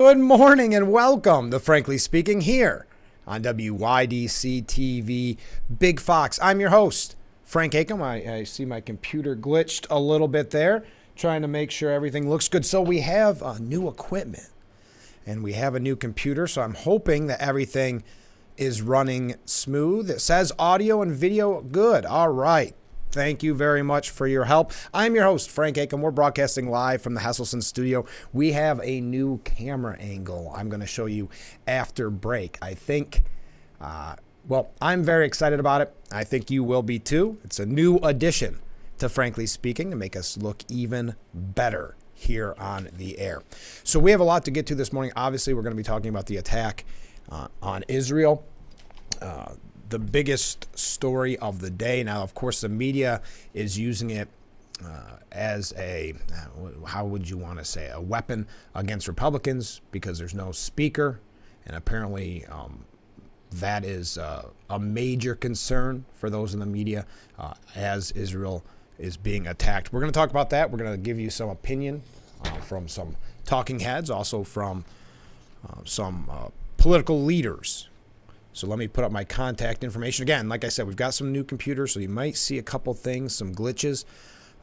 Good morning and welcome to Frankly Speaking here on WYDC TV Big Fox. I'm your host, Frank Acom. I see my computer glitched a little bit there, trying to make sure everything looks good. So we have new equipment and we have a new computer, so I'm hoping that everything is running smooth. It says audio and video good. All right. Thank you very much for your help. I'm your host, Frank Acom. We're broadcasting live from the Hesselson studio. We have a new camera angle I'm going to show you after break. I think, I'm very excited about it. I think you will be too. It's a new addition to Frankly Speaking to make us look even better here on the air. So we have a lot to get to this morning. Obviously, we're going to be talking about the attack on Israel. The biggest story of the day. Now, of course, the media is using it as a, how would you want to say, a weapon against Republicans because there's no speaker. And apparently that is a major concern for those in the media as Israel is being attacked. We're going to talk about that. We're going to give you some opinion from some talking heads, also from some political leaders. So let me put up my contact information. Again, like I said, we've got some new computers, so you might see a couple things, some glitches.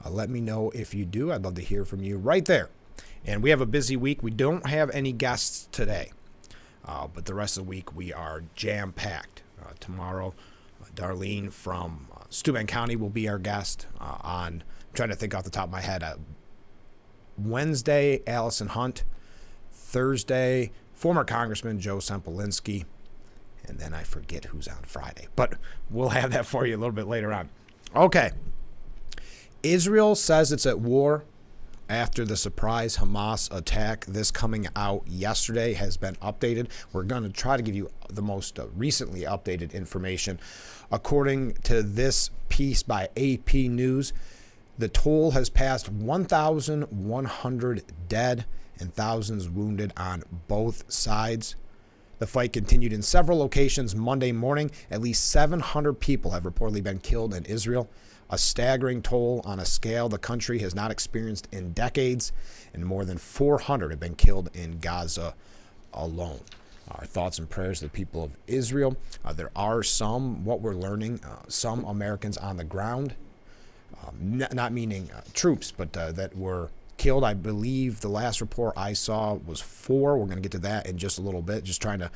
Let me know if you do. I'd love to hear from you right there. And we have a busy week. We don't have any guests today, but the rest of the week we are jam-packed. Tomorrow, Darlene from Steuben County will be our guest on, I'm trying to think off the top of my head, Wednesday, Allison Hunt. Thursday, former Congressman Joe Sempolinski. And then I forget who's on Friday. But we'll have that for you a little bit later on. Okay. Israel says it's at war after the surprise Hamas attack. This coming out yesterday has been updated. We're going to try to give you the most recently updated information. According to this piece by AP News, the toll has passed 1,100 dead and thousands wounded on both sides. The fight continued in several locations Monday morning. At least 700 people have reportedly been killed in Israel, a staggering toll on a scale the country has not experienced in decades, and more than 400 have been killed in Gaza alone. Our thoughts and prayers to the people of Israel. There are some, what we're learning, some Americans on the ground, not meaning troops, but that were killed. I believe the last report I saw was 4. We're going to get to that in just a little bit. Just trying to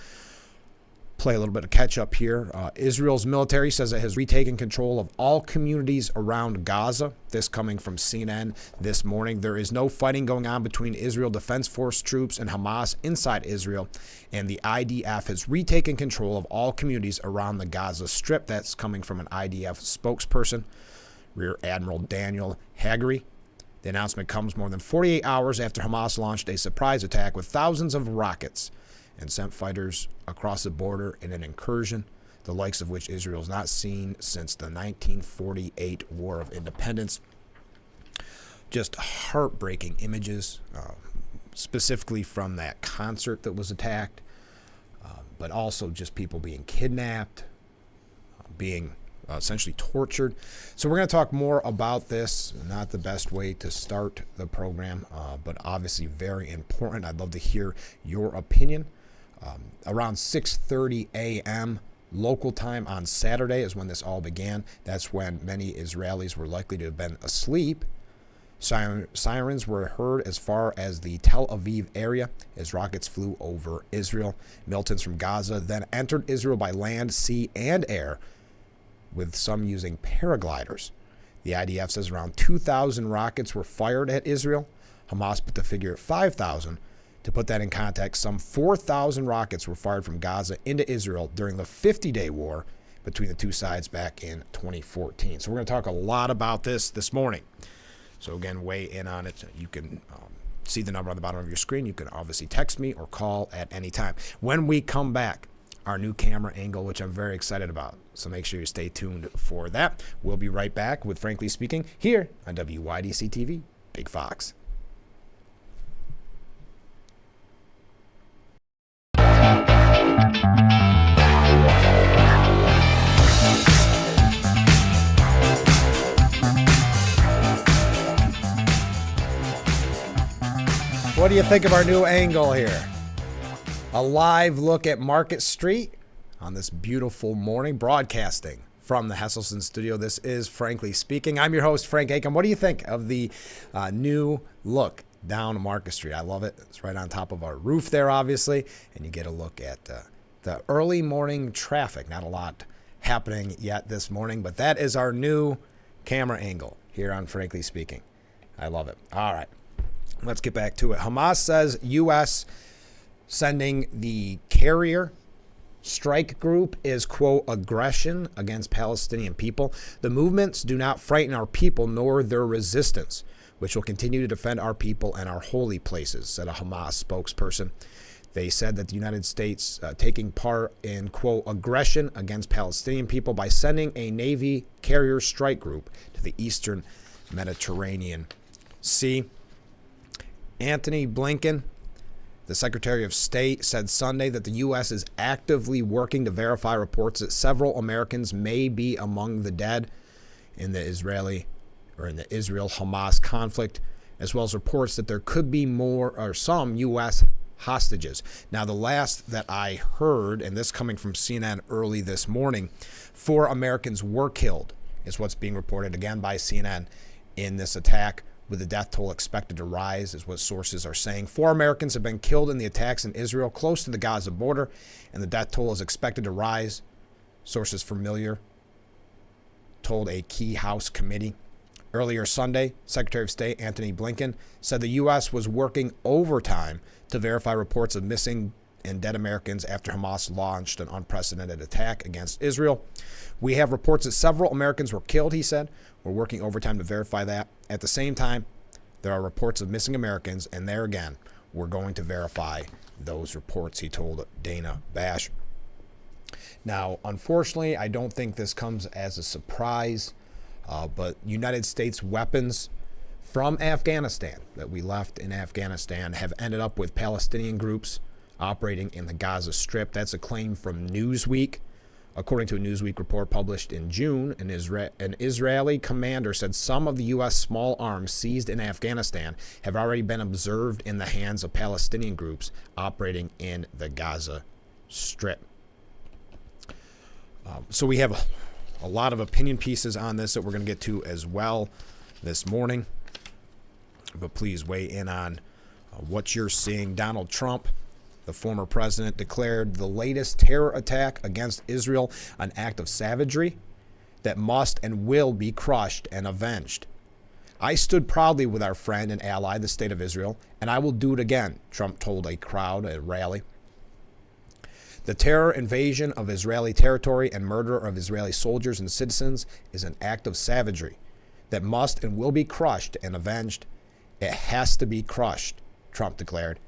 play a little bit of catch up here. Israel's military says it has retaken control of all communities around Gaza. This coming from CNN this morning. There is no fighting going on between Israel Defense Force troops and Hamas inside Israel, and the IDF has retaken control of all communities around the Gaza Strip. That's coming from an IDF spokesperson, Rear Admiral Daniel Hagari. The announcement comes more than 48 hours after Hamas launched a surprise attack with thousands of rockets and sent fighters across the border in an incursion, the likes of which Israel has not seen since the 1948 War of Independence. Just heartbreaking images, specifically from that concert that was attacked, but also just people being kidnapped, being essentially tortured. So we're going to talk more about this. Not the best way to start the program, but obviously very important. I'd love to hear your opinion. Around 6:30 a.m. local time on Saturday is when this all began. That's when many Israelis were likely to have been asleep. Sirens were heard as far as the Tel Aviv area as rockets flew over Israel. Militants from Gaza then entered Israel by land, sea, and air, with some using paragliders. The IDF says around 2,000 rockets were fired at Israel. Hamas put the figure at 5,000. To put that in context, some 4,000 rockets were fired from Gaza into Israel during the 50-day war between the two sides back in 2014. So we're going to talk a lot about this morning. So again, weigh in on it. You can see the number on the bottom of your screen. You can obviously text me or call at any time. When we come back, our new camera angle, which I'm very excited about. So make sure you stay tuned for that. We'll be right back with Frankly Speaking here on WYDC TV, Big Fox. What do you think of our new angle here? A live look at Market Street on this beautiful morning, broadcasting from the Hesselson studio. This is Frankly Speaking. I'm your host, Frank Aiken. What do you think of the new look down Market Street? I love it. It's right on top of our roof there, obviously, and you get a look at the early morning traffic. Not a lot happening yet this morning, but that is our new camera angle here on Frankly Speaking. I love it. All right, let's get back to it. Hamas says U.S. sending the carrier strike group is, quote, aggression against Palestinian people. The movements do not frighten our people nor their resistance, which will continue to defend our people and our holy places, said a Hamas spokesperson. They said that the United States taking part in, quote, aggression against Palestinian people by sending a Navy carrier strike group to the eastern Mediterranean Sea. Antony Blinken, the Secretary of State, said Sunday that the U.S. is actively working to verify reports that several Americans may be among the dead in the Israel-Hamas conflict, as well as reports that there could be more or some U.S. hostages. Now, the last that I heard, and this coming from CNN early this morning, 4 Americans were killed, is what's being reported again by CNN in this attack, with the death toll expected to rise, is what sources are saying. 4 Americans have been killed in the attacks in Israel close to the Gaza border, and the death toll is expected to rise, sources familiar told a key House committee. Earlier Sunday, Secretary of State Antony Blinken said the U.S. was working overtime to verify reports of missing and dead Americans after Hamas launched an unprecedented attack against Israel. We have reports that several Americans were killed, he said. We're working overtime to verify that. At the same time, there are reports of missing Americans, and there again, we're going to verify those reports, he told Dana Bash. Now, unfortunately, I don't think this comes as a surprise, but United States weapons from Afghanistan that we left in Afghanistan have ended up with Palestinian groups operating in the Gaza Strip. That's a claim from Newsweek. According to a Newsweek report published in June, an Israeli commander said some of the U.S. small arms seized in Afghanistan have already been observed in the hands of Palestinian groups operating in the Gaza Strip. So we have a lot of opinion pieces on this that we're going to get to as well this morning. But please weigh in on what you're seeing. Donald Trump, the former president, declared the latest terror attack against Israel an act of savagery that must and will be crushed and avenged. I stood proudly with our friend and ally, the State of Israel, and I will do it again, Trump told a crowd at a rally. The terror invasion of Israeli territory and murder of Israeli soldiers and citizens is an act of savagery that must and will be crushed and avenged. It has to be crushed, Trump declared.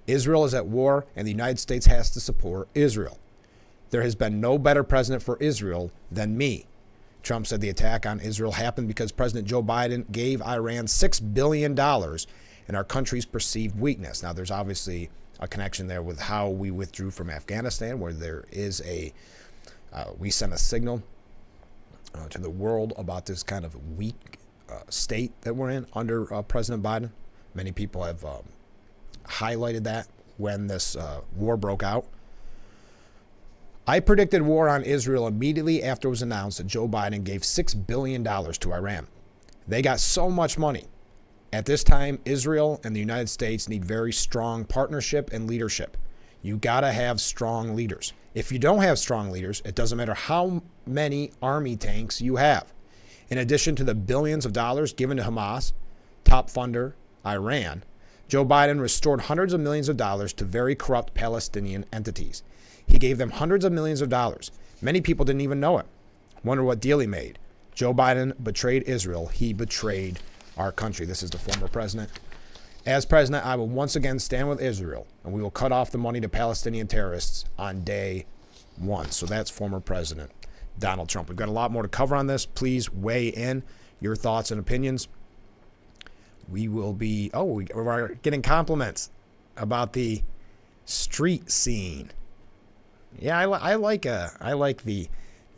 Israel is at war, and the United States has to support Israel. There has been no better president for Israel than me. Trump said the attack on Israel happened because President Joe Biden gave Iran $6 billion in our country's perceived weakness. Now, there's obviously a connection there with how we withdrew from Afghanistan, where there is we sent a signal to the world about this kind of weak state that we're in under President Biden. Many people have highlighted that when this war broke out. I predicted war on Israel immediately after it was announced that Joe Biden gave $6 billion to Iran. They got so much money. At this time, Israel and the United States need very strong partnership and leadership. You got to have strong leaders. If you don't have strong leaders, it doesn't matter how many army tanks you have. In addition to the billions of dollars given to Hamas, top funder Iran, Joe Biden restored hundreds of millions of dollars to very corrupt Palestinian entities. He gave them hundreds of millions of dollars. Many people didn't even know it. Wonder what deal he made. Joe Biden betrayed Israel. He betrayed our country. This is the former president. As president, I will once again stand with Israel, and we will cut off the money to Palestinian terrorists on day one. So that's former President Donald Trump. We've got a lot more to cover on this. Please weigh in your thoughts and opinions. We will be, we're getting compliments about the street scene. Yeah, I like the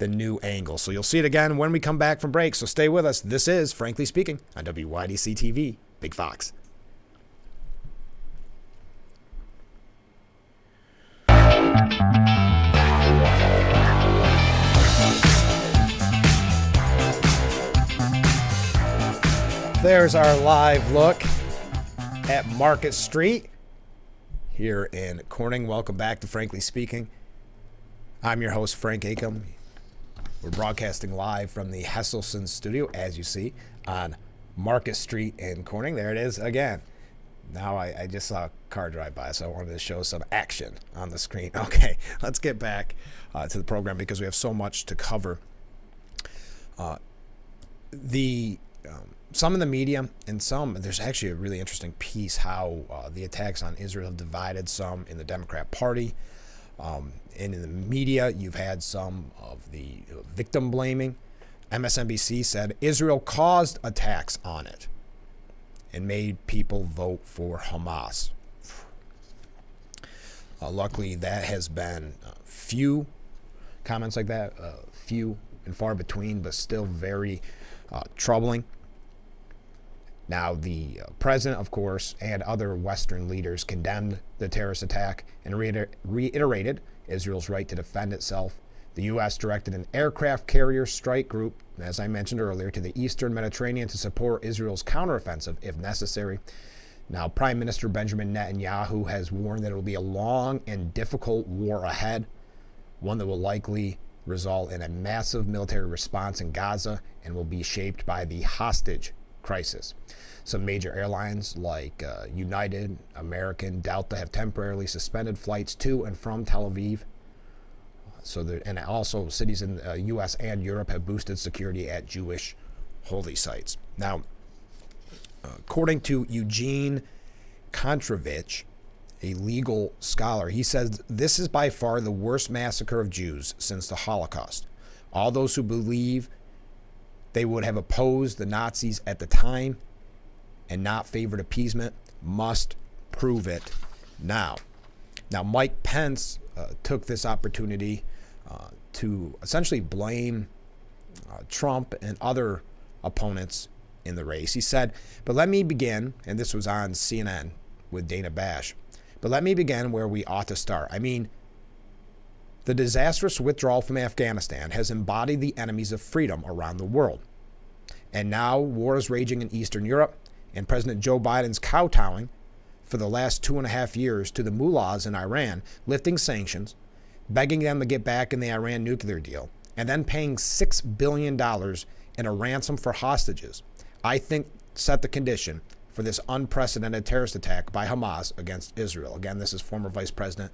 new angle. So you'll see it again when we come back from break. So stay with us. This is Frankly Speaking on WYDC TV, Big Fox. There's our live look at Market Street here in Corning. Welcome back to Frankly Speaking. I'm your host, Frank Acom. We're broadcasting live from the Hesselson studio, as you see, on Market Street in Corning. There it is again. Now I just saw a car drive by, so I wanted to show some action on the screen. Okay, let's get back to the program because we have so much to cover. Some in the media and there's actually a really interesting piece how the attacks on Israel have divided some in the Democrat Party. And in the media, you've had some of the victim blaming. MSNBC said Israel caused attacks on it and made people vote for Hamas. Luckily, that has been few comments like that, few and far between, but still very troubling. Now, the president, of course, and other Western leaders condemned the terrorist attack and reiterated Israel's right to defend itself. The U.S. directed an aircraft carrier strike group, as I mentioned earlier, to the eastern Mediterranean to support Israel's counteroffensive if necessary. Now, Prime Minister Benjamin Netanyahu has warned that it will be a long and difficult war ahead, one that will likely result in a massive military response in Gaza and will be shaped by the hostage crisis. Some major airlines like United, American, Delta have temporarily suspended flights to and from Tel Aviv. And also cities in the U.S. and Europe have boosted security at Jewish holy sites. Now, according to Eugene Kontrovich, a legal scholar, he says this is by far the worst massacre of Jews since the Holocaust. All those who believe they would have opposed the Nazis at the time and not favored appeasement must prove it now. Now, Mike Pence took this opportunity to essentially blame Trump and other opponents in the race. He said, but let me begin, and this was on CNN with Dana Bash, but let me begin where we ought to start. I mean, the disastrous withdrawal from Afghanistan has embodied the enemies of freedom around the world. And now war is raging in Eastern Europe, and President Joe Biden's kowtowing for the last 2.5 years to the mullahs in Iran, lifting sanctions, begging them to get back in the Iran nuclear deal, and then paying $6 billion in a ransom for hostages, I think set the condition for this unprecedented terrorist attack by Hamas against Israel. Again, this is former Vice President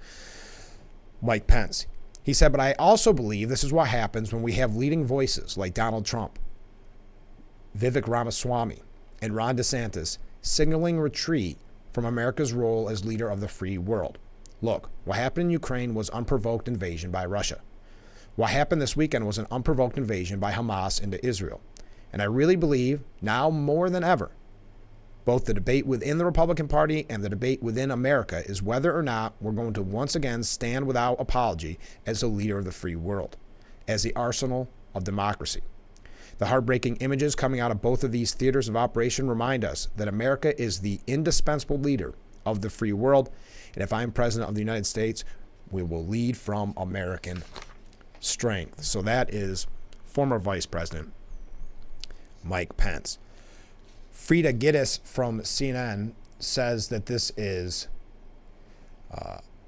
Mike Pence. He said, but I also believe this is what happens when we have leading voices like Donald Trump, Vivek Ramaswamy, and Ron DeSantis signaling retreat from America's role as leader of the free world. Look, what happened in Ukraine was unprovoked invasion by Russia. What happened this weekend was an unprovoked invasion by Hamas into Israel. And I really believe, now more than ever, both the debate within the Republican Party and the debate within America is whether or not we're going to once again stand without apology as the leader of the free world, as the arsenal of democracy. The heartbreaking images coming out of both of these theaters of operation remind us that America is the indispensable leader of the free world, and if I'm president of the United States, we will lead from American strength. So that is former Vice President Mike Pence. Frida Gittes from CNN says that this is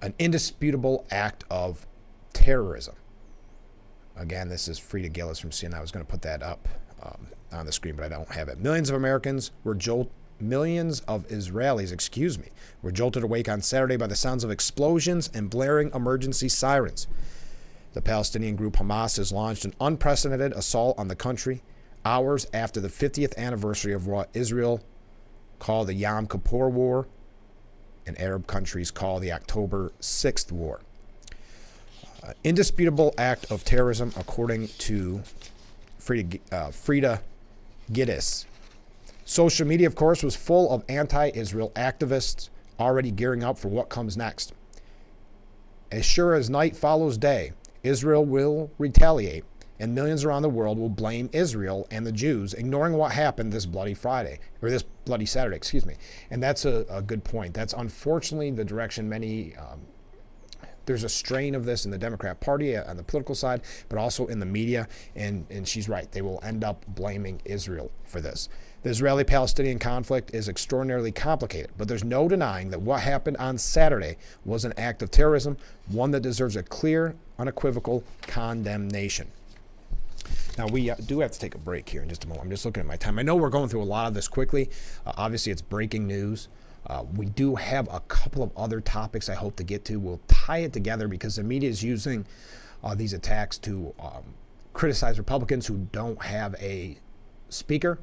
an indisputable act of terrorism. Again, this is Frida Gittes from CNN. I was going to put that up on the screen, but I don't have it. Millions of Israelis, were jolted awake on Saturday by the sounds of explosions and blaring emergency sirens. The Palestinian group Hamas has launched an unprecedented assault on the country hours after the 50th anniversary of what Israel called the Yom Kippur War and Arab countries call the October 6th War. Indisputable act of terrorism, according to Frida Gittes. Social media, of course, was full of anti-Israel activists already gearing up for what comes next. As sure as night follows day, Israel will retaliate, and millions around the world will blame Israel and the Jews, ignoring what happened this bloody Saturday. And that's a good point. That's unfortunately the direction many there's a strain of this in the Democrat Party on the political side, but also in the media. And she's right. They will end up blaming Israel for this. The Israeli-Palestinian conflict is extraordinarily complicated, but there's no denying that what happened on Saturday was an act of terrorism, one that deserves a clear, unequivocal condemnation. Now, we do have to take a break here in just a moment. I'm just looking at my time. I know we're going through a lot of this quickly. Obviously, it's breaking news. We do have a couple of other topics I hope to get to. We'll tie it together because the media is using these attacks to criticize Republicans who don't have a speaker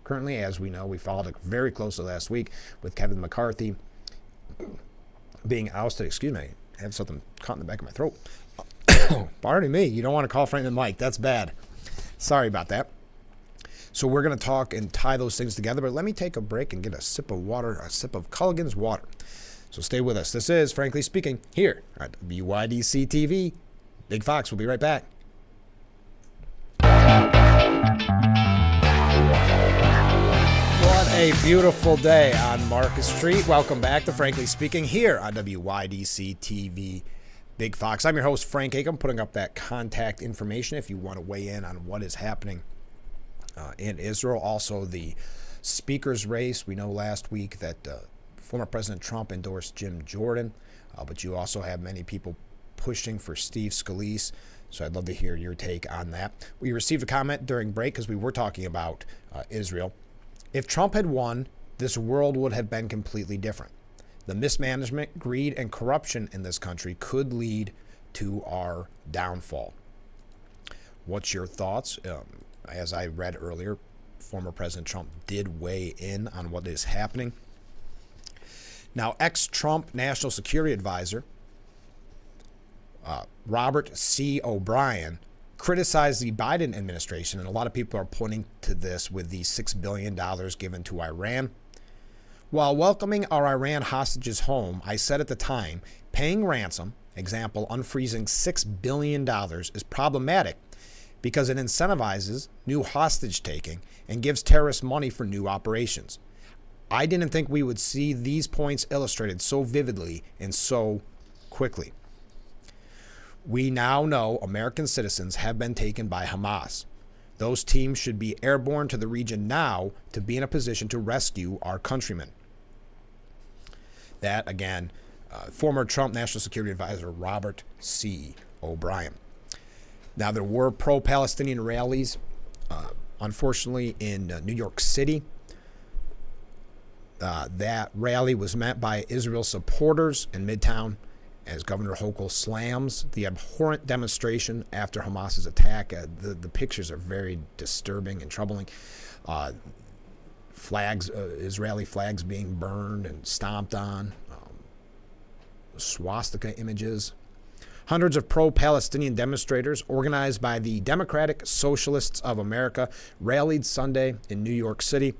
currently. As we know, we followed it very closely last week with Kevin McCarthy being ousted. Excuse me. I have something caught in the back of my throat. Pardon me. You don't want to cough right in the mic. That's bad. Sorry about that. So we're going to talk and tie those things together, but let me take a break and get a sip of water, a sip of Culligan's water. So stay with us. This is Frankly Speaking here at WYDC TV. Big Fox will be right back. What a beautiful day on Market Street. Welcome back to Frankly Speaking here on WYDC TV. Big Fox. I'm your host, Frank Acom, putting up that contact information if you want to weigh in on what is happening in Israel. Also, the speaker's race. We know last week that former President Trump endorsed Jim Jordan, but you also have many people pushing for Steve Scalise. So I'd love to hear your take on that. We received a comment during break because we were talking about Israel. If Trump had won, this world would have been completely different. The mismanagement, greed, and corruption in this country could lead to our downfall. What's your thoughts? As I read earlier, former President Trump did weigh in on what is happening. Now, ex-Trump National Security Advisor Robert C. O'Brien criticized the Biden administration, and a lot of people are pointing to this with the $6 billion given to Iran. While welcoming our Iran hostages home, I said at the time, paying ransom, example, unfreezing $6 billion, is problematic because it incentivizes new hostage taking and gives terrorists money for new operations. I didn't think we would see these points illustrated so vividly and so quickly. We now know American citizens have been taken by Hamas. Those teams should be airborne to the region now to be in a position to rescue our countrymen. That, again, former Trump National Security Advisor Robert C. O'Brien. Now, there were pro-Palestinian rallies, unfortunately, in New York City. That rally was met by Israel supporters in Midtown as Governor Hochul slams the abhorrent demonstration after Hamas's attack. The pictures are very disturbing and troubling. Flags, Israeli flags being burned and stomped on, swastika images. Hundreds of pro-Palestinian demonstrators organized by the Democratic Socialists of America rallied Sunday in New York City,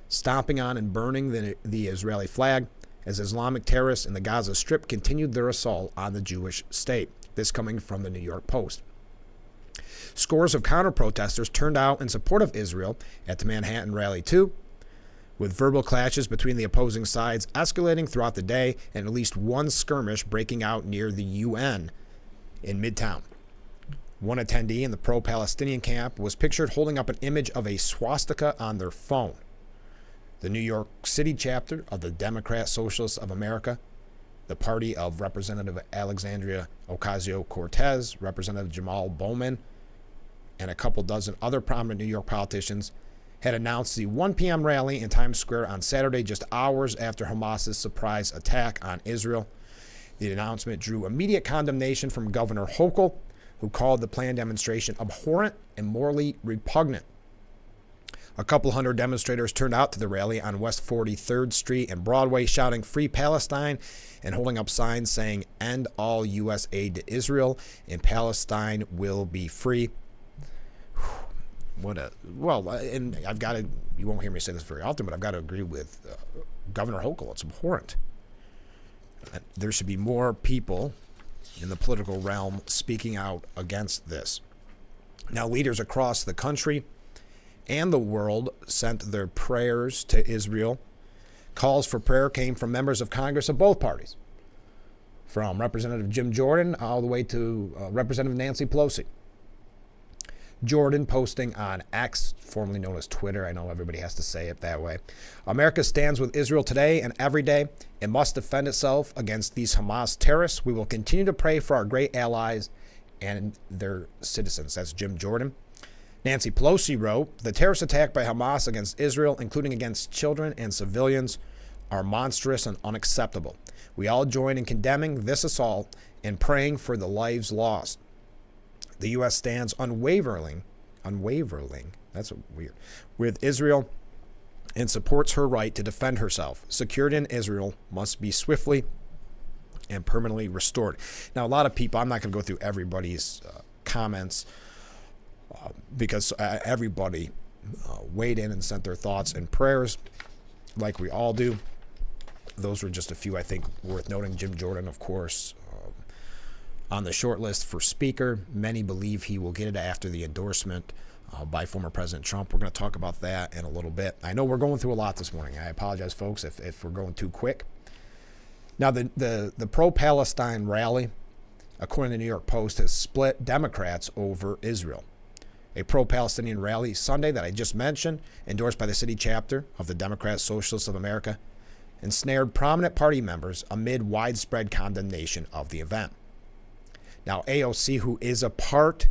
stomping on and burning the Israeli flag as Islamic terrorists in the Gaza Strip continued their assault on the Jewish state. This coming from the New York Post. Scores of counter-protesters turned out in support of Israel at the Manhattan Rally too, with verbal clashes between the opposing sides escalating throughout the day and at least one skirmish breaking out near the UN in Midtown. One attendee in the pro-Palestinian camp was pictured holding up an image of a swastika on their phone. The New York City chapter of the Democrat Socialists of America, the party of Representative Alexandria Ocasio-Cortez, Representative Jamal Bowman, and a couple dozen other prominent New York politicians had announced the 1 p.m. rally in Times Square on Saturday, just hours after Hamas's surprise attack on Israel. The announcement drew immediate condemnation from Governor Hochul, who called the planned demonstration abhorrent and morally repugnant. A couple hundred demonstrators turned out to the rally on West 43rd Street and Broadway, shouting "Free Palestine" and holding up signs saying "End all U.S. aid to Israel" and "Palestine will be free." And I've got to, you won't hear me say this very often, but I've got to agree with Governor Hochul. It's abhorrent. There should be more people in the political realm speaking out against this. Now, leaders across the country and the world sent their prayers to Israel. Calls for prayer came from members of Congress of both parties. from Representative Jim Jordan all the way to Representative Nancy Pelosi. Jordan posting on X, formerly known as Twitter. I know everybody has to say it that way. America stands with Israel today and every day. It must defend itself against these Hamas terrorists. We will continue to pray for our great allies and their citizens. That's Jim Jordan. Nancy Pelosi wrote, the terrorist attack by Hamas against Israel, including against children and civilians, are monstrous and unacceptable. We all join in condemning this assault and praying for the lives lost. The U.S. stands unwavering, that's weird, with Israel and supports her right to defend herself. Security in Israel must be swiftly and permanently restored. Now, a lot of people, I'm not going to go through everybody's comments because everybody weighed in and sent their thoughts and prayers like we all do. Those were just a few, I think, worth noting. Jim Jordan, of course, on the short list for Speaker. Many believe he will get it after the endorsement by former President Trump. We're going to talk about that in a little bit. I know we're going through a lot this morning. I apologize, folks, if we're going too quick. Now, the pro-Palestine rally, according to the New York Post, has split Democrats over Israel. A pro-Palestinian rally Sunday that I just mentioned, endorsed by the city chapter of the Democrat Socialists of America, ensnared prominent party members amid widespread condemnation of the event. Now, AOC, who is a part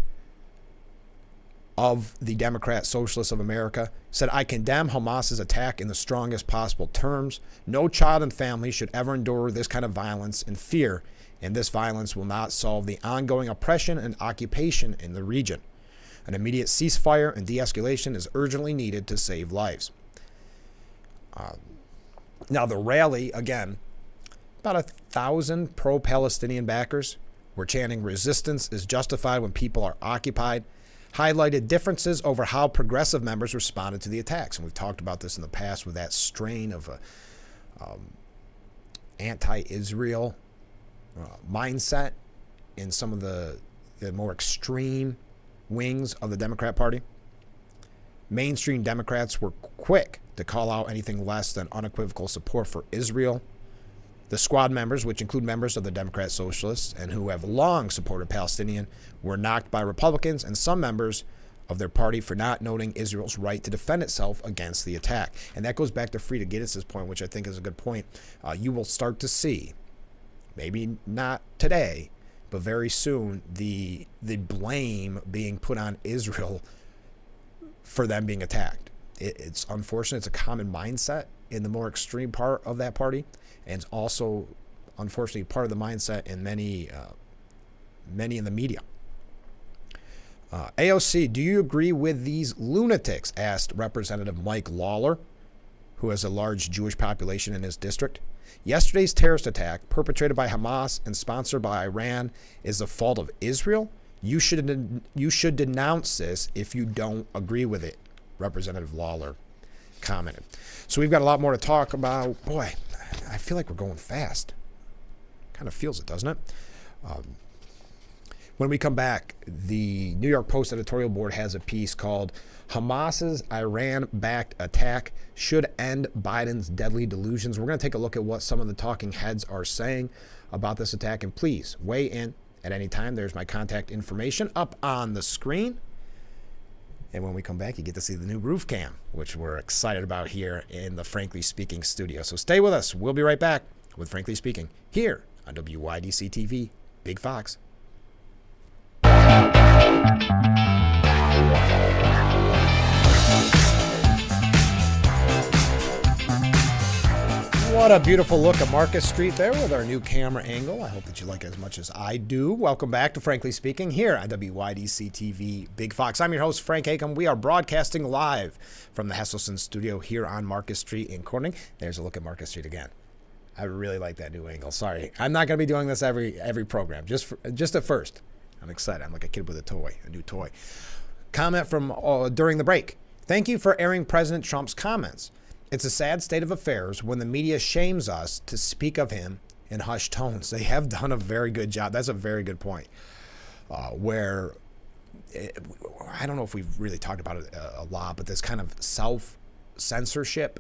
of the Democrat Socialists of America, said, I condemn Hamas's attack in the strongest possible terms. No child and family should ever endure this kind of violence and fear, and this violence will not solve the ongoing oppression and occupation in the region. An immediate ceasefire and de-escalation is urgently needed to save lives. Now, the rally, again, about 1,000 pro-Palestinian backers were chanting resistance is justified when people are occupied, highlighted differences over how progressive members responded to the attacks. And we've talked about this in the past with that strain of anti-Israel mindset in some of the more extreme wings of the Democrat Party. Mainstream Democrats were quick to call out anything less than unequivocal support for Israel. The squad members, which include members of the Democrat Socialists and who have long supported Palestinian, were knocked by Republicans and some members of their party for not noting Israel's right to defend itself against the attack. And that goes back to Frida Gittes' point, which I think is a good point. You will start to see, maybe not today, but very soon, the blame being put on Israel for them being attacked. It's unfortunate. It's a common mindset in the more extreme part of that party. And it's also, unfortunately, part of the mindset in many in the media. AOC, do you agree with these lunatics? Asked Representative Mike Lawler, who has a large Jewish population in his district. Yesterday's terrorist attack, perpetrated by Hamas and sponsored by Iran, is the fault of Israel. You should denounce this if you don't agree with it, Representative Lawler commented. So we've got a lot more to talk about. Boy, I feel like we're going fast. Kind of feels it, doesn't it? When we come back, the New York Post editorial board has a piece called Hamas's Iran-backed attack should end Biden's deadly delusions. We're going to take a look at what some of the talking heads are saying about this attack. And please weigh in at any time. There's my contact information up on the screen. And when we come back, you get to see the new roof cam, which we're excited about here in the Frankly Speaking studio. So stay with us. We'll be right back with Frankly Speaking here on WYDC TV, Big Fox. What a beautiful look at Marcus Street there with our new camera angle. I hope that you like it as much as I do. Welcome back to Frankly Speaking here on WYDC TV Big Fox. I'm your host, Frank Acom. We are broadcasting live from the Hesselson studio here on Marcus Street in Corning. There's a look at Marcus Street again. I really like that new angle. Sorry, I'm not going to be doing this every program, just at first. I'm excited. I'm like a kid with a new toy. Comment from during the break. Thank you for airing President Trump's comments. It's a sad state of affairs when the media shames us to speak of him in hushed tones. They have done a very good job. That's a very good point. I don't know if we've really talked about it a lot, but this kind of self-censorship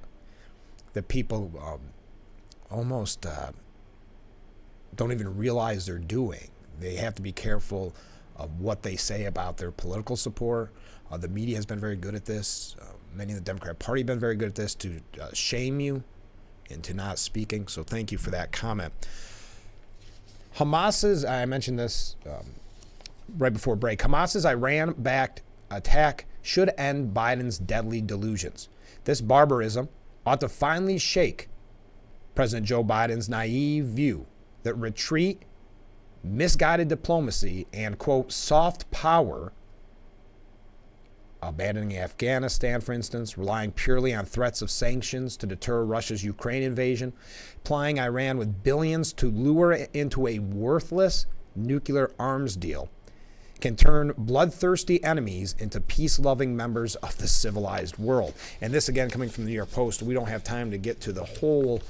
that people almost don't even realize they're doing. They have to be careful of what they say about their political support. The media has been very good at this. Many of the Democrat Party have been very good at this, to shame you into not speaking. So thank you for that comment. Hamas's, I mentioned this right before break, Hamas's Iran-backed attack should end Biden's deadly delusions. This barbarism ought to finally shake President Joe Biden's naive view that retreat, misguided diplomacy, and, quote, soft power, abandoning Afghanistan, for instance, relying purely on threats of sanctions to deter Russia's Ukraine invasion, plying Iran with billions to lure it into a worthless nuclear arms deal, can turn bloodthirsty enemies into peace-loving members of the civilized world. And this, again, coming from the New York Post. We don't have time to get to the whole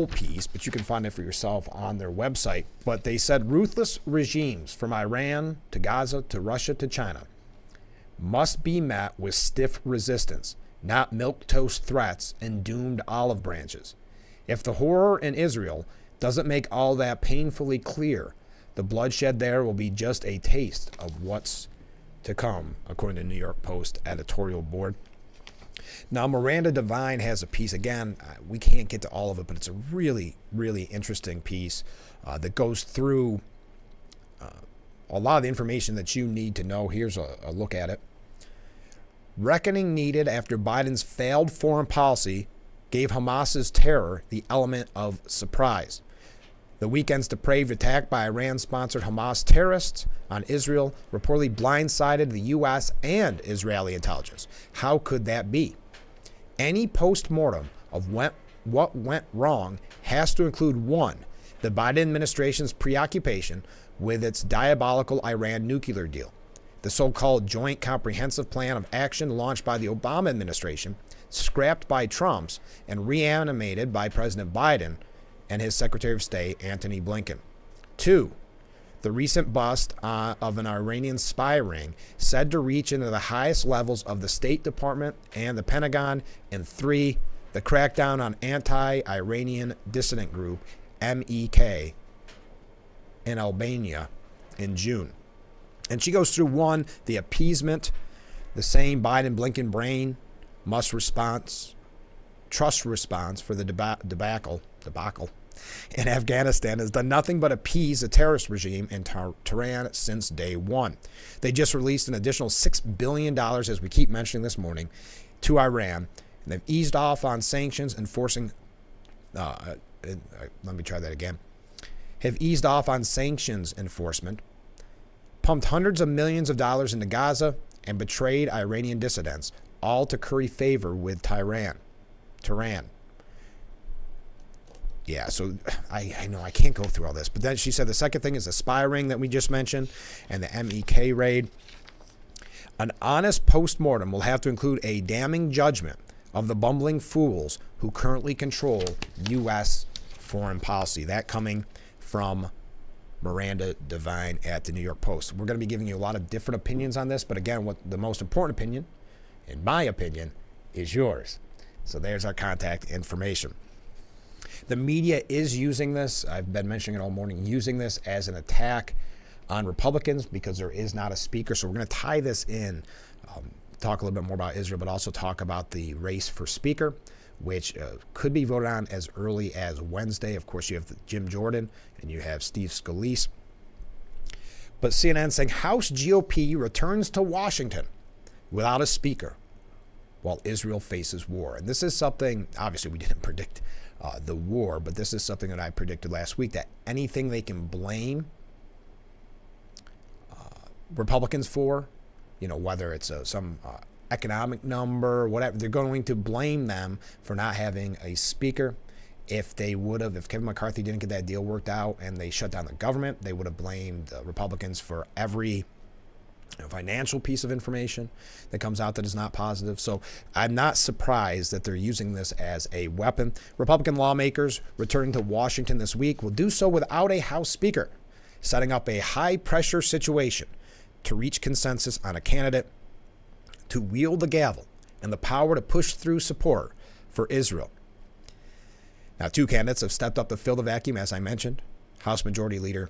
piece, but you can find it for yourself on their website. But they said ruthless regimes from Iran to Gaza to Russia to China must be met with stiff resistance, not milquetoast threats and doomed olive branches. If the horror in Israel doesn't make all that painfully clear, the bloodshed there will be just a taste of what's to come, according to New York Post editorial board. Now, Miranda Devine has a piece. Again, we can't get to all of it, but it's a really, really interesting piece that goes through a lot of the information that you need to know. Here's a look at it. Reckoning needed after Biden's failed foreign policy gave Hamas's terror the element of surprise. The weekend's depraved attack by Iran-sponsored Hamas terrorists on Israel reportedly blindsided the U.S. and Israeli intelligence. How could that be? Any post-mortem of what went wrong has to include, one, the Biden administration's preoccupation with its diabolical Iran nuclear deal, the so-called Joint Comprehensive Plan of Action launched by the Obama administration, scrapped by Trump's, and reanimated by President Biden and his Secretary of State, Antony Blinken. Two, the recent bust of an Iranian spy ring said to reach into the highest levels of the State Department and the Pentagon. And three, the crackdown on anti-Iranian dissident group MEK in Albania in June. And she goes through, one, the appeasement, the same Biden-Blinken brain trust response for the debacle in Afghanistan has done nothing but appease the terrorist regime in Tehran since day one. They just released an additional $6 billion, as we keep mentioning this morning, to Iran. And they've eased off on sanctions, enforcing, let me try that again, have eased off on sanctions enforcement, pumped hundreds of millions of dollars into Gaza, and betrayed Iranian dissidents, all to curry favor with Tehran. Yeah, so I know I can't go through all this. But then she said the second thing is the spy ring that we just mentioned and the MEK raid. An honest postmortem will have to include a damning judgment of the bumbling fools who currently control U.S. foreign policy. That coming from Miranda Devine at the New York Post. We're going to be giving you a lot of different opinions on this. But again, what the most important opinion, in my opinion, is yours. So there's our contact information. The media is using this, I've been mentioning it all morning, using this as an attack on Republicans because there is not a speaker. So we're going to tie this in, talk a little bit more about Israel, but also talk about the race for speaker, which could be voted on as early as Wednesday. Of course, you have Jim Jordan and you have Steve Scalise. But CNN saying House GOP returns to Washington without a speaker while Israel faces war. And this is something, obviously we didn't predict the war, but this is something that I predicted last week, that anything they can blame Republicans for, whether it's some economic number, whatever, they're going to blame them for not having a speaker. If Kevin McCarthy didn't get that deal worked out and they shut down the government, they would have blamed Republicans for every financial piece of information that comes out that is not positive. So I'm not surprised that they're using this as a weapon. Republican lawmakers returning to Washington this week will do so without a House Speaker, setting up a high-pressure situation to reach consensus on a candidate to wield the gavel and the power to push through support for Israel. Now, two candidates have stepped up to fill the vacuum, as I mentioned. House Majority Leader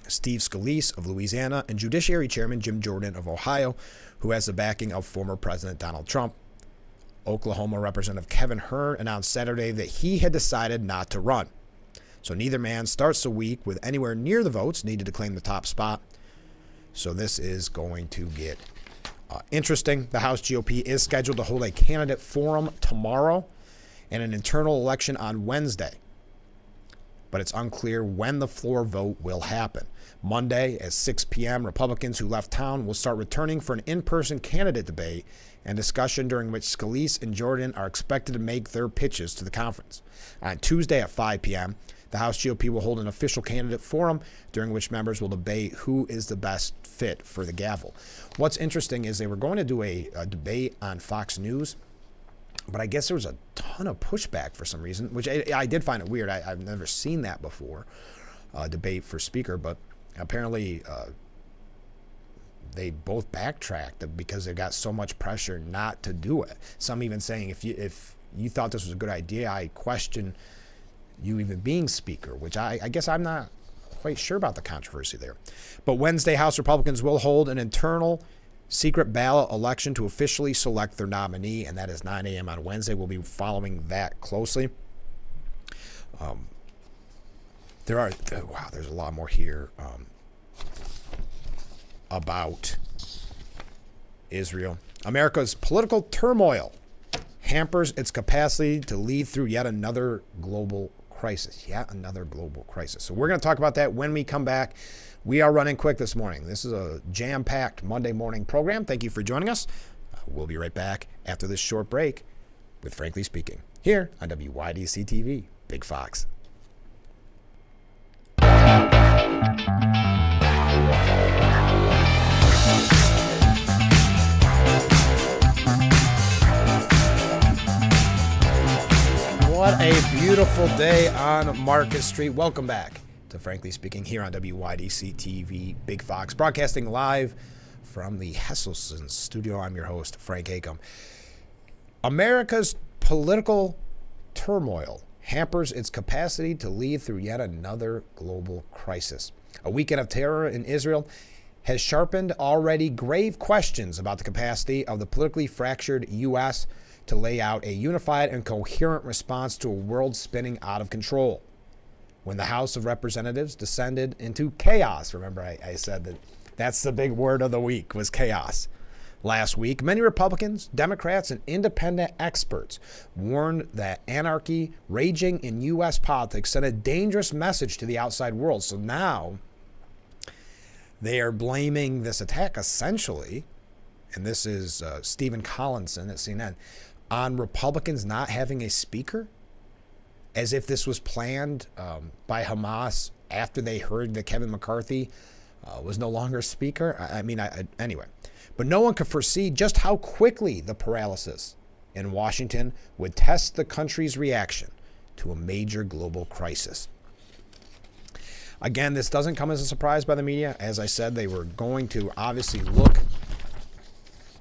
Steve Scalise of Louisiana and Judiciary Chairman Jim Jordan of Ohio, who has the backing of former President Donald Trump. Oklahoma Representative Kevin Hern announced Saturday that he had decided not to run. So neither man starts the week with anywhere near the votes needed to claim the top spot. So this is going to get interesting. The House GOP is scheduled to hold a candidate forum tomorrow and an internal election on Wednesday. But it's unclear when the floor vote will happen. Monday at 6 p.m., Republicans who left town will start returning for an in-person candidate debate and discussion during which Scalise and Jordan are expected to make their pitches to the conference. On Tuesday at 5 p.m., the House GOP will hold an official candidate forum during which members will debate who is the best fit for the gavel. What's interesting is they were going to do a debate on Fox News, but I guess there was a ton of pushback for some reason, which I did find it weird. I've never seen that before, debate for speaker, but apparently they both backtracked because they got so much pressure not to do it. Some even saying if you thought this was a good idea, I question you even being speaker, which I guess I'm not quite sure about the controversy there. But Wednesday, House Republicans will hold an internal secret ballot election to officially select their nominee, and that is 9 a.m. on Wednesday. We'll be following that closely. There's a lot more here about Israel. America's political turmoil hampers its capacity to lead through yet another global crisis. So we're going to talk about that when we come back. We are running quick this morning. This is a jam-packed Monday morning program. Thank you for joining us. We'll be right back after this short break with Frankly Speaking here on WYDC TV, Big Fox. What a beautiful day on Market Street. Welcome back to Frankly Speaking here on WYDC TV, Big Fox, broadcasting live from the Hesselson studio. I'm your host, Frank Acom. America's political turmoil hampers its capacity to lead through yet another global crisis. A weekend of terror in Israel has sharpened already grave questions about the capacity of the politically fractured U.S. to lay out a unified and coherent response to a world spinning out of control. When the House of Representatives descended into chaos, remember I said that's the big word of the week was chaos. Last week, many Republicans, Democrats, and independent experts warned that anarchy raging in U.S. politics sent a dangerous message to the outside world. So now they are blaming this attack essentially, and this is Stephen Collinson at CNN, on Republicans not having a speaker, as if this was planned by Hamas after they heard that Kevin McCarthy was no longer a speaker. Anyway. But no one could foresee just how quickly the paralysis in Washington would test the country's reaction to a major global crisis. Again, this doesn't come as a surprise by the media. As I said, they were going to obviously look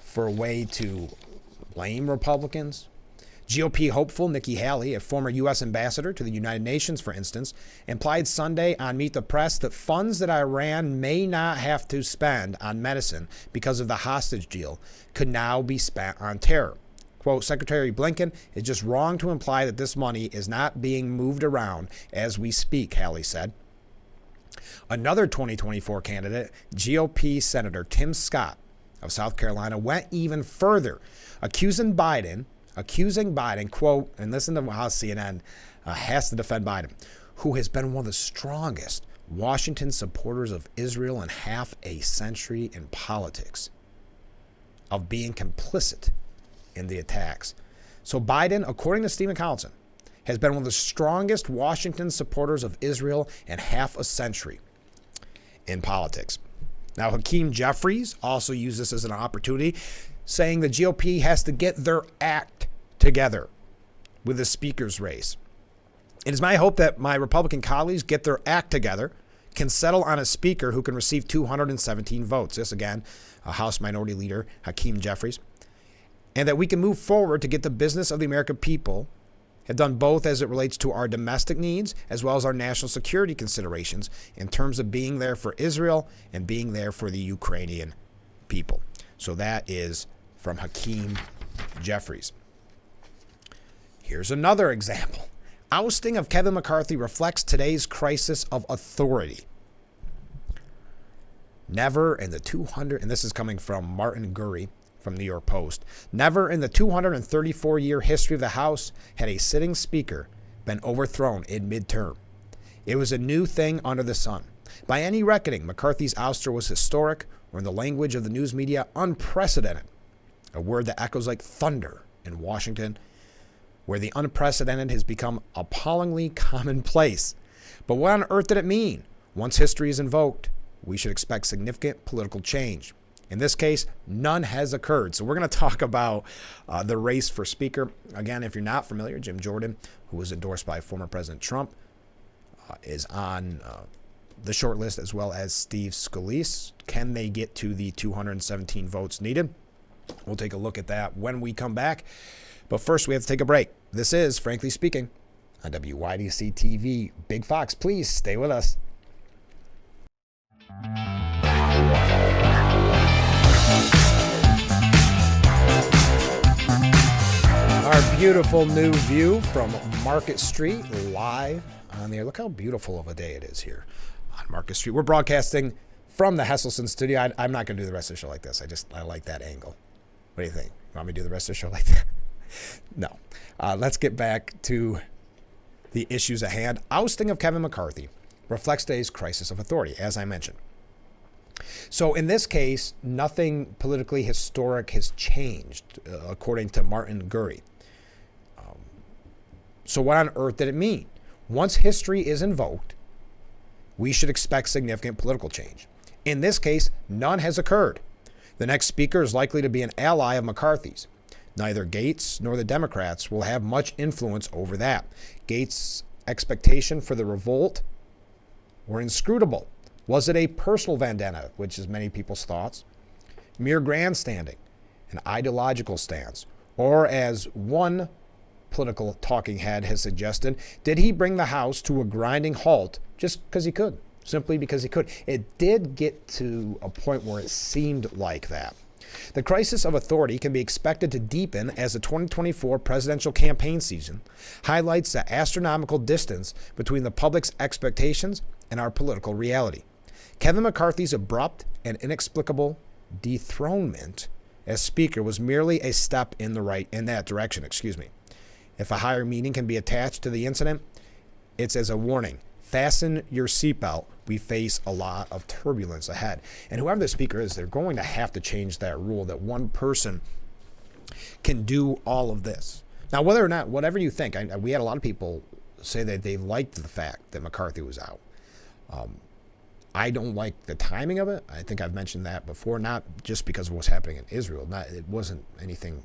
for a way to blame Republicans. GOP hopeful Nikki Haley, a former U.S. ambassador to the United Nations, for instance, implied Sunday on Meet the Press that funds that Iran may not have to spend on medicine because of the hostage deal could now be spent on terror. Quote, Secretary Blinken, it's just wrong to imply that this money is not being moved around as we speak, Haley said. Another 2024 candidate, GOP Senator Tim Scott of South Carolina, went even further, accusing Biden, quote, and listen to how CNN has to defend Biden, who has been one of the strongest Washington supporters of Israel in half a century in politics, of being complicit in the attacks. So Biden, according to Stephen Collinson, has been one of the strongest Washington supporters of Israel in half a century in politics. Now, Hakeem Jeffries also used this as an opportunity, saying the GOP has to get their act together with the speaker's race. It is my hope that my Republican colleagues get their act together, can settle on a speaker who can receive 217 votes. This, again, House Minority Leader Hakeem Jeffries. And that we can move forward to get the business of the American people have done both as it relates to our domestic needs as well as our national security considerations in terms of being there for Israel and being there for the Ukrainian people. So that is from Hakeem Jeffries. Here's another example. Ousting of Kevin McCarthy reflects today's crisis of authority. Never in the 200, and this is coming from Martin Gurry from New York Post, never in the 234-year history of the House had a sitting speaker been overthrown in midterm. It was a new thing under the sun. By any reckoning, McCarthy's ouster was historic, or in the language of the news media, unprecedented, a word that echoes like thunder in Washington, where the unprecedented has become appallingly commonplace. But what on earth did it mean? Once history is invoked, we should expect significant political change. In this case, none has occurred. So we're going to talk about the race for Speaker. Again, if you're not familiar, Jim Jordan, who was endorsed by former President Trump, is on the short list, as well as Steve Scalise. Can they get to the 217 votes needed? We'll take a look at that when we come back. But first, we have to take a break. This is Frankly Speaking on WYDC TV. Big Fox, please stay with us. Our beautiful new view from Market Street live on the air. Look how beautiful of a day it is here on Market Street. We're broadcasting from the Hesselson studio. I'm not going to do the rest of the show like this. I like that angle. What do you think? You want me to do the rest of the show like that? No. Let's get back to the issues at hand. Ousting of Kevin McCarthy reflects today's crisis of authority, as I mentioned. So in this case, nothing politically historic has changed, according to Martin Gurry. So what on earth did it mean? Once history is invoked, we should expect significant political change. In this case, none has occurred. The next speaker is likely to be an ally of McCarthy's. Neither Gaetz nor the Democrats will have much influence over that. Gaetz' expectation for the revolt were inscrutable. Was it a personal vendetta, which is many people's thoughts, mere grandstanding, an ideological stance, or as one political talking head has suggested, did he bring the House to a grinding halt just because he could, simply because he could? It did get to a point where it seemed like that. The crisis of authority can be expected to deepen as the 2024 presidential campaign season highlights the astronomical distance between the public's expectations and our political reality. Kevin McCarthy's abrupt and inexplicable dethronement as Speaker was merely a step in that direction. If a higher meaning can be attached to the incident, it's as a warning. Fasten your seatbelt. We face a lot of turbulence ahead. And whoever the speaker is, they're going to have to change that rule that one person can do all of this. Now, whether or not, whatever you think, we had a lot of people say that they liked the fact that McCarthy was out. I don't like the timing of it. I think I've mentioned that before, not just because of what's happening in Israel. It wasn't anything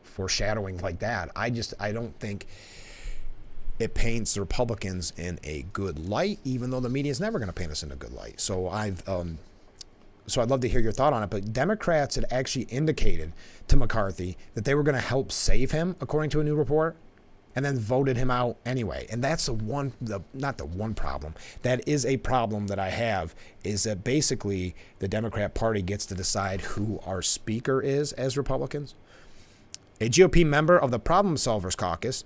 foreshadowing like that. I don't think it paints the Republicans in a good light, even though the media is never going to paint us in a good light. So I'd love to hear your thought on it. But Democrats had actually indicated to McCarthy that they were going to help save him, according to a new report, and then voted him out anyway. And that's not the one problem. That is a problem that I have, is that basically the Democrat Party gets to decide who our speaker is as Republicans. A GOP member of the Problem Solvers Caucus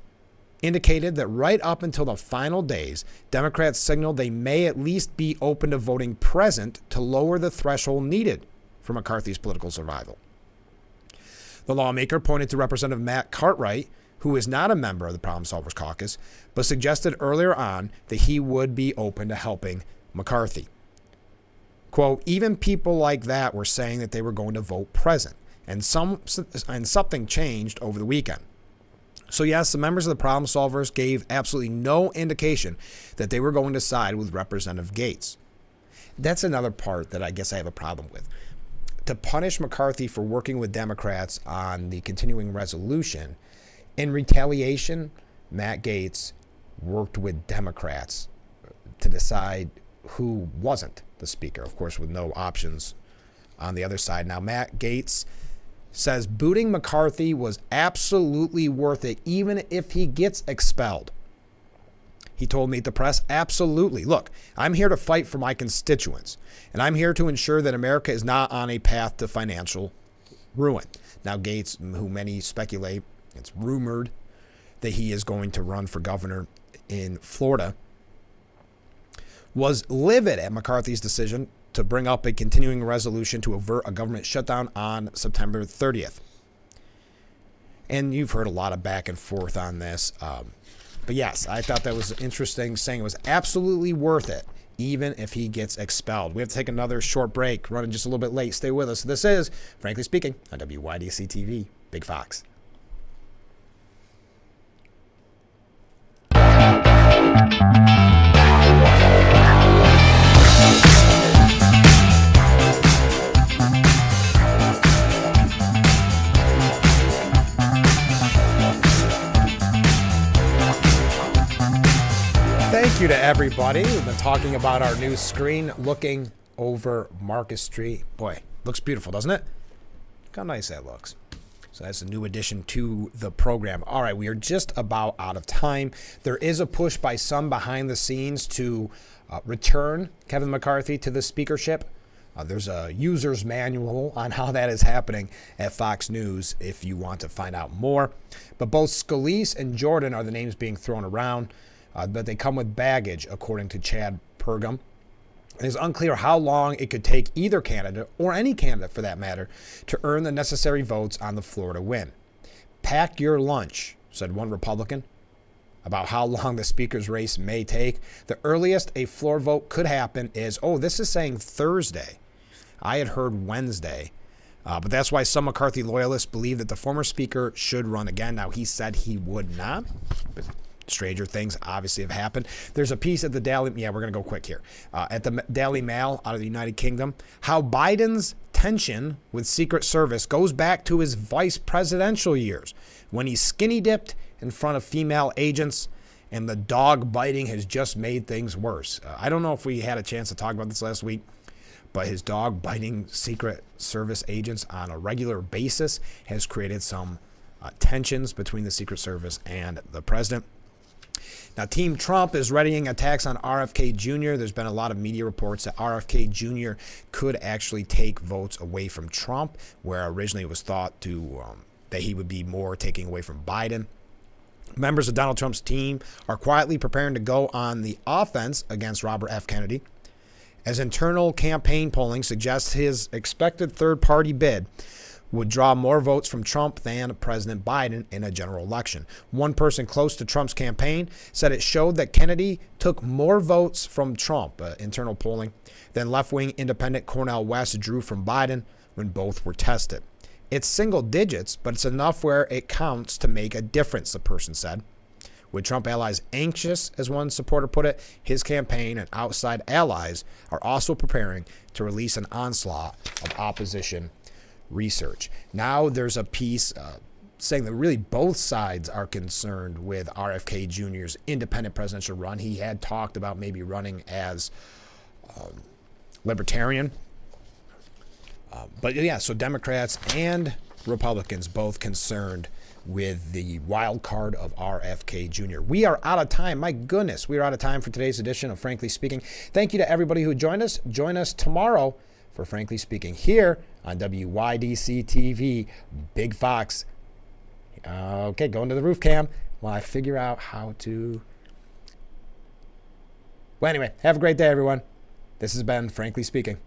indicated that right up until the final days, Democrats signaled they may at least be open to voting present to lower the threshold needed for McCarthy's political survival. The lawmaker pointed to Representative Matt Cartwright, who is not a member of the Problem Solvers Caucus, but suggested earlier on that he would be open to helping McCarthy. Quote, even people like that were saying that they were going to vote present, and something changed over the weekend. So yes, the members of the Problem Solvers gave absolutely no indication that they were going to side with Representative Gaetz. That's another part that I guess I have a problem with. To punish McCarthy for working with Democrats on the continuing resolution, in retaliation, Matt Gaetz worked with Democrats to decide who wasn't the speaker, of course, with no options on the other side. Now, Matt Gaetz says booting McCarthy was absolutely worth it, even if he gets expelled. He told Meet the Press, absolutely. Look, I'm here to fight for my constituents, and I'm here to ensure that America is not on a path to financial ruin. Now, Gates, who many speculate, it's rumored that he is going to run for governor in Florida, was livid at McCarthy's decision to bring up a continuing resolution to avert a government shutdown on September 30th. And you've heard a lot of back and forth on this. But yes, I thought that was interesting, saying it was absolutely worth it, even if he gets expelled. We have to take another short break, running just a little bit late. Stay with us. This is Frankly Speaking on WYDC TV, Big Fox. Thank you to everybody. We've been talking about our new screen looking over Market Street. Boy, looks beautiful, doesn't it? Look how nice that looks. So that's a new addition to the program. All right, we are just about out of time. There is a push by some behind the scenes to return Kevin McCarthy to the speakership. There's a user's manual on how that is happening at Fox News if you want to find out more. But both Scalise and Jordan are the names being thrown around. But they come with baggage, according to Chad Pergam. It is unclear how long it could take either candidate, or any candidate for that matter, to earn the necessary votes on the Florida win. Pack your lunch, said one Republican, about how long the speaker's race may take. The earliest a floor vote could happen is, this is saying Thursday. I had heard Wednesday. But that's why some McCarthy loyalists believe that the former speaker should run again. Now, he said he would not. But stranger things obviously have happened. There's a piece at the Daily, we're going to go quick here, at the Daily Mail out of the United Kingdom, how Biden's tension with Secret Service goes back to his vice presidential years when he skinny dipped in front of female agents, and the dog biting has just made things worse. I don't know if we had a chance to talk about this last week, but his dog biting Secret Service agents on a regular basis has created some tensions between the Secret Service and the president. Now, Team Trump is readying attacks on RFK Jr. There's been a lot of media reports that RFK Jr. could actually take votes away from Trump, where originally it was thought that he would be more taking away from Biden. Members of Donald Trump's team are quietly preparing to go on the offense against Robert F. Kennedy, as internal campaign polling suggests his expected third-party bid would draw more votes from Trump than President Biden in a general election. One person close to Trump's campaign said it showed that Kennedy took more votes from Trump, internal polling, than left-wing independent Cornel West drew from Biden when both were tested. It's single digits, but it's enough where it counts to make a difference, the person said. With Trump allies anxious, as one supporter put it, his campaign and outside allies are also preparing to release an onslaught of opposition research. Now there's a piece saying that really both sides are concerned with RFK Jr.'s independent presidential run. He had talked about maybe running as libertarian. But yeah, so Democrats and Republicans both concerned with the wild card of RFK Jr. We are out of time. My goodness, we are out of time for today's edition of Frankly Speaking. Thank you to everybody who joined us. Join us tomorrow for Frankly Speaking here on WYDC TV, Big Fox. Okay, going to the roof cam while I figure out how to. Well, anyway, have a great day, everyone. This has been Frankly Speaking.